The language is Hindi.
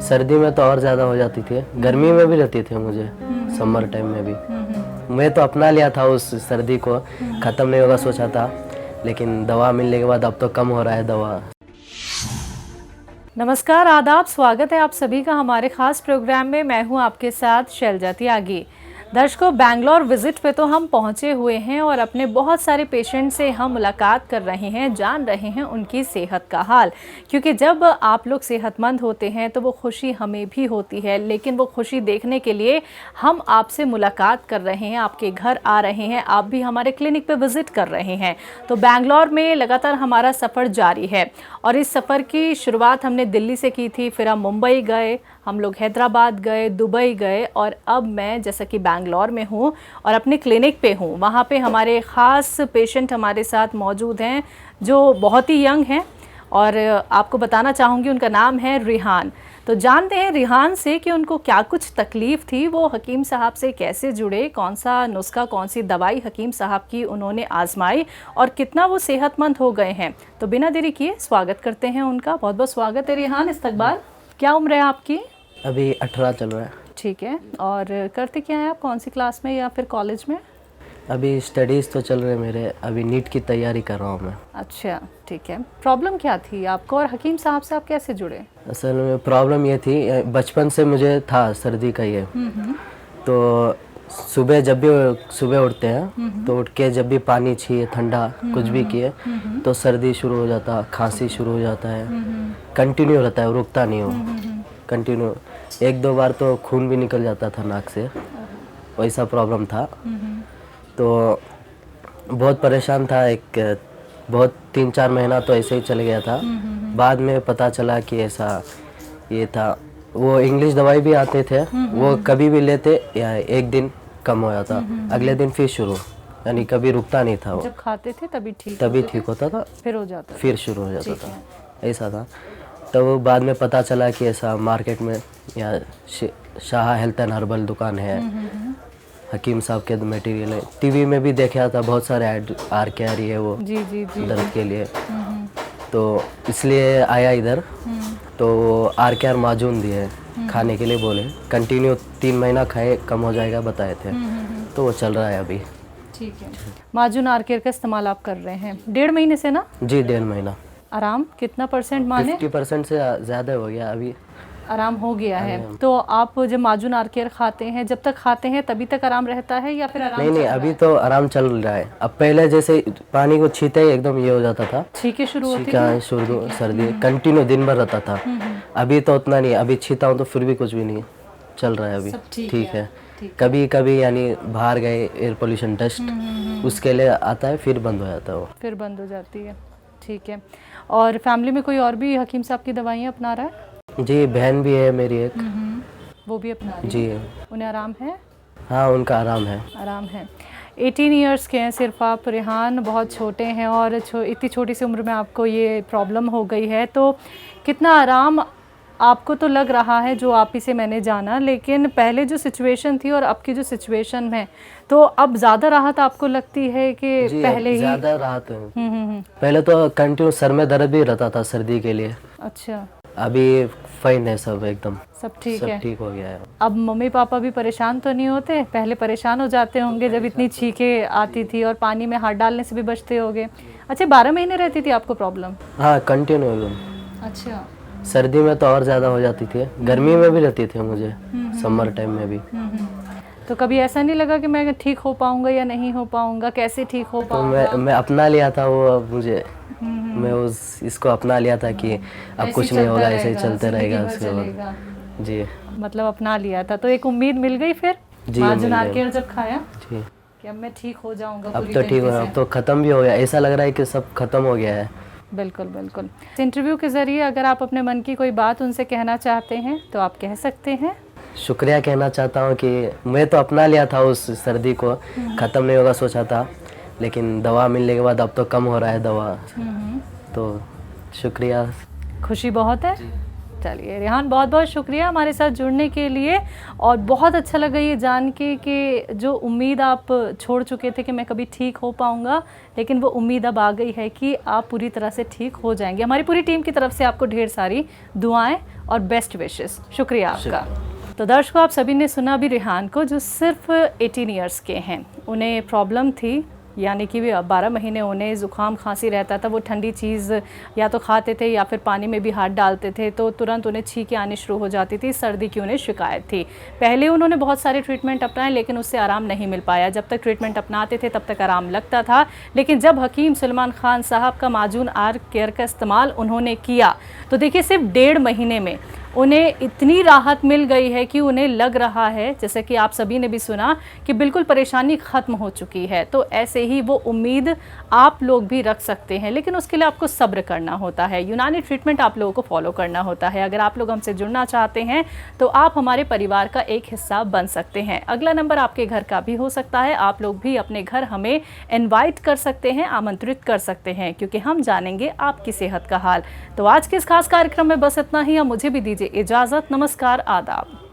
सर्दी में तो और ज़्यादा हो जाती थी, गर्मी में भी रहती थी मुझे, समर टाइम में भी। मैं तो अपना लिया था उस सर्दी को, ख़त्म नहीं होगा सोचा था, लेकिन दवा मिलने के बाद अब तो कम हो रहा है दवा। नमस्कार, आदाब, स्वागत है आप सभी का हमारे खास प्रोग्राम में। मैं हूं आपके साथ शैलजा त्यागी। दर्शकों, बैंगलोर विजिट पे तो हम पहुंचे हुए हैं और अपने बहुत सारे पेशेंट से हम मुलाकात कर रहे हैं, जान रहे हैं उनकी सेहत का हाल। क्योंकि जब आप लोग सेहतमंद होते हैं तो वो खुशी हमें भी होती है, लेकिन वो खुशी देखने के लिए हम आपसे मुलाकात कर रहे हैं, आपके घर आ रहे हैं, आप भी हमारे क्लिनिक पे विजिट कर रहे हैं। तो बैंगलोर में लगातार हमारा सफ़र जारी है और इस सफ़र की शुरुआत हमने दिल्ली से की थी, फिर हम मुंबई गए, हम लोग हैदराबाद गए, दुबई गए और अब मैं जैसा कि बैंगलोर में हूँ और अपने क्लिनिक पे हूँ। वहाँ पे हमारे ख़ास पेशेंट हमारे साथ मौजूद हैं जो बहुत ही यंग हैं और आपको बताना चाहूँगी उनका नाम है रिहान। तो जानते हैं रिहान से कि उनको क्या कुछ तकलीफ़ थी, वो हकीम साहब से कैसे जुड़े, कौन सा नुस्खा, कौन सी दवाई हकीम साहब की उन्होंने आजमाई और कितना वो सेहतमंद हो गए हैं। तो बिना देरी किए स्वागत करते हैं उनका। बहुत बहुत स्वागत है रिहान, इस्तकबाल। क्या उम्र है आपकी? अभी 18 चल रहा है। ठीक है। और करते क्या है आप, कौन सी क्लास में या फिर कॉलेज में? अभी स्टडीज़ तो चल रहे मेरे, अभी नीट की तैयारी कर रहा हूँ मैं। अच्छा, ठीक है। प्रॉब्लम क्या थी आपको और हकीम साहब से आप कैसे जुड़े? असल में प्रॉब्लम ये थी, बचपन से मुझे था सर्दी का ये। तो सुबह जब भी सुबह उठते हैं तो उठ के जब भी पानी छिए, ठंडा कुछ भी किए तो सर्दी शुरू हो जाता, खांसी शुरू हो जाता है, कंटिन्यू रहता है, रुकता नहीं हो, कंटिन्यू। एक दो बार तो खून भी निकल जाता था नाक से, वैसा प्रॉब्लम था। तो बहुत परेशान था, एक बहुत 3-4 महीना तो ऐसे ही चले गया था। बाद में पता चला कि ऐसा ये था। वो इंग्लिश दवाई भी आते थे, वो कभी भी लेते या एक दिन कम हो जाता, अगले दिन फिर शुरू, यानी कभी रुकता नहीं था वो। जब खाते थे तभी ठीक होता था, फिर हो जाता फिर शुरू हो जाता था, ऐसा था। तो बाद में पता चला कि ऐसा मार्केट में या शाह हेल्थ एंड हर्बल दुकान है, हकीम साहब के मटेरियल है। टीवी में भी देखा था, बहुत सारे ऐड आर के आ रही है वो जी दर्द के लिए। तो इसलिए आया इधर, तो आर के आर माजून दिए खाने के लिए, बोले कंटिन्यू 3 महीना खाए, कम हो जाएगा बताए थे। तो वो चल रहा है अभी। ठीक है। माजून आर-केयर का इस्तेमाल आप कर रहे हैं 1.5 महीने से ना? जी, 1.5 महीना। आराम कितना परसेंट माने? 50% से ज़्यादा हो गया अभी, आराम हो गया है। तो आप जब माजून आर-केयर खाते हैं, जब तक खाते हैं तभी तक आराम रहता है या फिर आराम? नहीं, अभी तो आराम चल रहा है। अब पहले जैसे पानी को छीते ही एकदम ये हो जाता था, छींके शुरू होती थी, शुरू सर्दी कंटिन्यू दिन भर रहता था। अभी तो उतना नहीं, अभी छीता हूँ तो फिर भी कुछ भी नहीं, चल रहा है अभी, ठीक है। कभी कभी यानी बाहर गए, एयर पोल्यूशन, डस्ट, उसके लिए आता है, फिर बंद हो जाता है वो, फिर बंद हो जाती है। ठीक है। और फैमिली में कोई और भी हकीम साहब की दवाइयाँ अपना रहा है? जी, बहन भी है मेरी एक, वो भी अपना रही जी। है। उन्हें आराम है? हाँ, उनका आराम है। आराम है। 18 ईयर्स के हैं सिर्फ आप रिहान, बहुत छोटे हैं और इतनी छोटी सी उम्र में आपको ये प्रॉब्लम हो गई है। तो कितना आराम आपको तो लग रहा है, जो आप ही से मैंने जाना, लेकिन पहले जो सिचुएशन थी और अब की जो सिचुएशन है, तो अब ज़्यादा राहत आपको लगती है कि जी, पहले ही? ज़्यादा राहत है। पहले तो कंटिन्यू सर में दर्द भी रहता था सर्दी के लिए। अच्छा। अभी फाइन है, सब एकदम, सब ठीक है, सब ठीक हो गया है। अब मम्मी पापा भी परेशान तो नहीं होते? पहले परेशान हो जाते होंगे जब इतनी छींकें आती थी और पानी में हाथ डालने से भी बचते होंगे। अच्छा, 12 महीने रहती थी आपको प्रॉब्लम? हाँ, कंटिन्यू एकदम। अच्छा। सर्दी में तो और ज़्यादा हो जाती थी, गर्मी में भी रहती थी मुझे, समर टाइम में भी। तो कभी ऐसा नहीं लगा कि मैं ठीक हो पाऊंगा या नहीं हो पाऊंगा, कैसे ठीक हो तो पाऊंगा? मैं अपना लिया था वो, अब मुझे मैं इसको अपना लिया था कि अब कुछ नहीं होगा, ऐसे ही चलते रहेगा उसके बाद। जी, मतलब अपना लिया था, तो एक उम्मीद मिल गई फिर जी, माजून आर-केयर जब खाया जी। कि अब मैं ठीक हो जाऊंगा अब पूरी तो ठीक तरीके हो, से। अब तो ख़त्म भी हो गया, ऐसा लग रहा है कि सब ख़त्म हो गया है। बिल्कुल बिल्कुल। इस इंटरव्यू के ज़रिए अगर आप अपने मन की कोई बात उनसे कहना चाहते हैं तो आप कह सकते हैं। शुक्रिया कहना चाहता हूँ कि मैं तो अपना लिया था उस सर्दी को, ख़त्म नहीं होगा सोचा था, लेकिन दवा मिलने के बाद अब तो कम हो रहा है दवा। तो शुक्रिया। खुशी बहुत है? चलिए रेहान, बहुत बहुत शुक्रिया हमारे साथ जुड़ने के लिए, और बहुत अच्छा लगा ये जान के कि जो उम्मीद आप छोड़ चुके थे कि मैं कभी ठीक हो पाऊंगा, लेकिन वो उम्मीद अब आ गई है कि आप पूरी तरह से ठीक हो जाएंगे। हमारी पूरी टीम की तरफ से आपको ढेर सारी दुआएं और बेस्ट विशेस। शुक्रिया आपका। तो दर्शकों, आप सभी ने सुना भी रेहान को, जो सिर्फ 18 ईयर्स के हैं। उन्हें प्रॉब्लम थी, यानी कि 12 महीने उन्हें ज़ुकाम खांसी रहता था। वो ठंडी चीज़ या तो खाते थे या फिर पानी में भी हाथ डालते थे तो तुरंत उन्हें छींकें आनी शुरू हो जाती थी। सर्दी की उन्हें शिकायत थी। पहले उन्होंने बहुत सारे ट्रीटमेंट अपनाए, लेकिन उससे आराम नहीं मिल पाया। जब तक ट्रीटमेंट अपनाते थे तब तक आराम लगता था, लेकिन जब हकीम सलमान खान साहब का माजून आर केयर का इस्तेमाल उन्होंने किया तो देखिए सिर्फ 1.5 महीने में उन्हें इतनी राहत मिल गई है कि उन्हें लग रहा है, जैसे कि आप सभी ने भी सुना, कि बिल्कुल परेशानी ख़त्म हो चुकी है। तो ऐसे ही वो उम्मीद आप लोग भी रख सकते हैं, लेकिन उसके लिए आपको सब्र करना होता है। यूनानी ट्रीटमेंट आप लोगों को फॉलो करना होता है। अगर आप लोग हमसे जुड़ना चाहते हैं तो आप हमारे परिवार का एक हिस्सा बन सकते हैं। अगला नंबर आपके घर का भी हो सकता है। आप लोग भी अपने घर हमें इन्वाइट कर सकते हैं, आमंत्रित कर सकते हैं, क्योंकि हम जानेंगे आपकी सेहत का हाल। तो आज के इस खास कार्यक्रम में बस इतना ही। अब मुझे भी दीजिए इजाज़त। नमस्कार, आदाब।